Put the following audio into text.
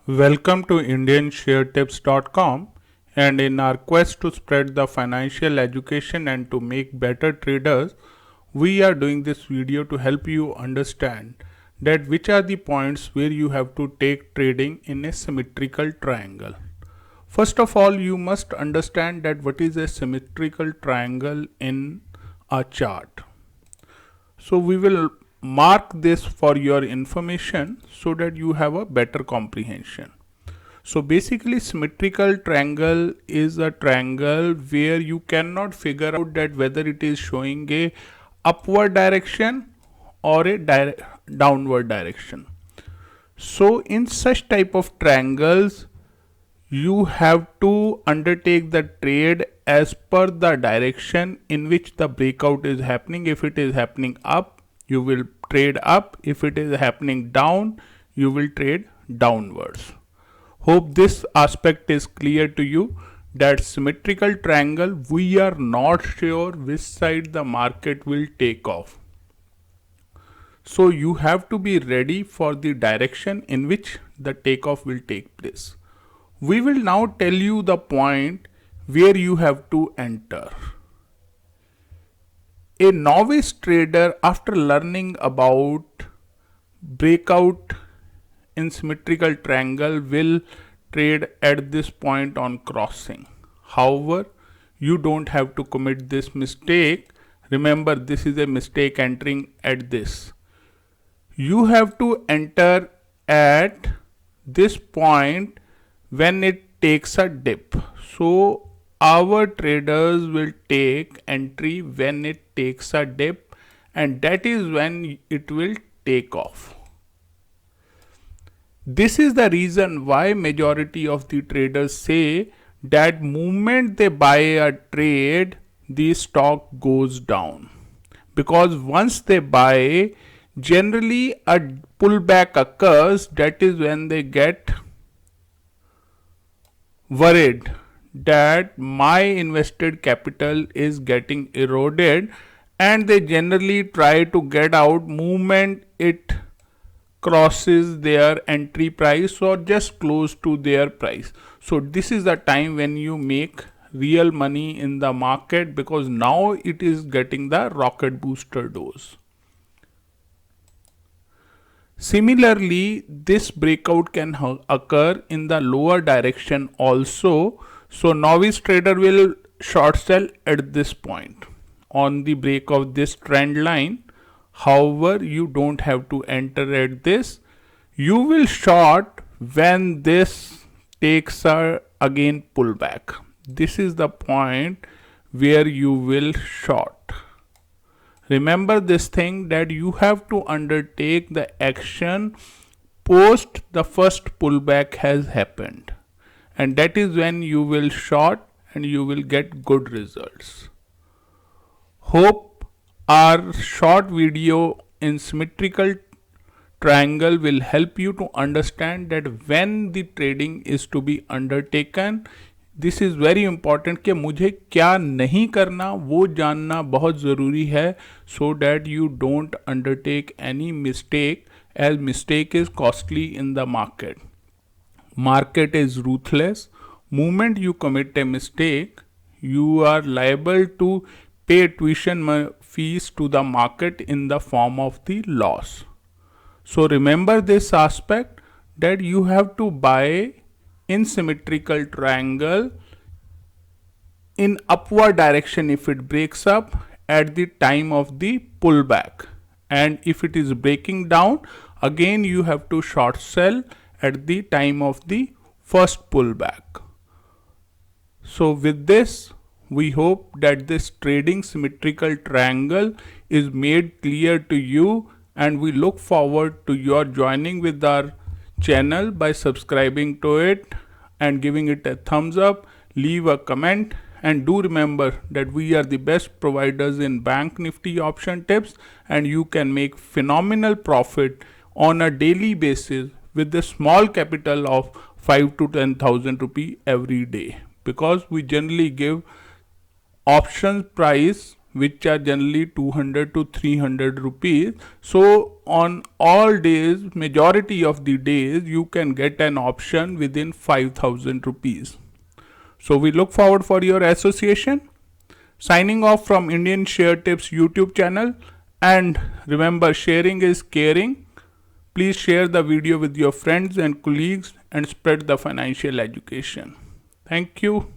Welcome to IndianShareTips.com, and in our quest to spread the financial education and to make better traders, we are doing this video to help you understand that which are the points where you have to take trading in a symmetrical triangle. First of all, you must understand that what is a symmetrical triangle in a chart. So we will mark this for your information so that you have a better comprehension. So basically, symmetrical triangle is a triangle where you cannot figure out that whether it is showing a upward direction or a downward direction. So in such type of triangles, you have to undertake the trade as per the direction in which the breakout is happening. If it is happening up, you will trade up. If it is happening down, you will trade downwards. Hope this aspect is clear to you that symmetrical triangle, we are not sure which side the market will take off. So you have to be ready for the direction in which the takeoff will take place. We will now tell you the point where you have to enter. A novice trader, after learning about breakout in symmetrical triangle, will trade at this point on crossing. However, you don't have to commit this mistake. Remember, this is a mistake entering at this. You have to enter at this point when it takes a dip. So our traders will take entry when it takes a dip, and that is when it will take off. This is the reason why majority of the traders say that moment they buy a trade, the stock goes down. Because once they buy, generally a pullback occurs. That is when they get worried that my invested capital is getting eroded, and they generally try to get out moment it crosses their entry price or just close to their price. So this is the time when you make real money in the market, because now it is getting the rocket booster dose. Similarly, this breakout can occur in the lower direction also. So novice trader will short sell at this point on the break of this trend line. However, you don't have to enter at this. You will short when this takes a again pullback. This is the point where you will short. Remember this thing, that you have to undertake the action post the first pullback has happened, and that is when you will short and you will get good results. Hope our short video in symmetrical triangle will help you to understand that when the trading is to be undertaken. This is very important कि मुझे क्या नहीं करना वो जानना बहुत ज़रूरी है, so that you don't undertake any mistake, as mistake is costly in the market. Market is ruthless. Moment you commit a mistake, you are liable to pay tuition fees to the market in the form of the loss. So remember this aspect, that you have to buy in symmetrical triangle in upward direction if it breaks up at the time of the pullback, and if it is breaking down, again you have to short sell at the time of the first pullback. So with this, we hope that this trading symmetrical triangle is made clear to you, and we look forward to your joining with our channel by subscribing to it and giving it a thumbs up, leave a comment, and do remember that we are the best providers in Bank Nifty option tips, and you can make phenomenal profit on a daily basis with a small capital of 5 to 10,000 rupee every day, because we generally give options price which are generally 200 to 300 rupees. So on all days, majority of the days, you can get an option within 5,000 rupees. So we look forward for your association. Signing off from Indian Share Tips YouTube channel, and remember, sharing is caring. Please share the video with your friends and colleagues and spread the financial education. Thank you.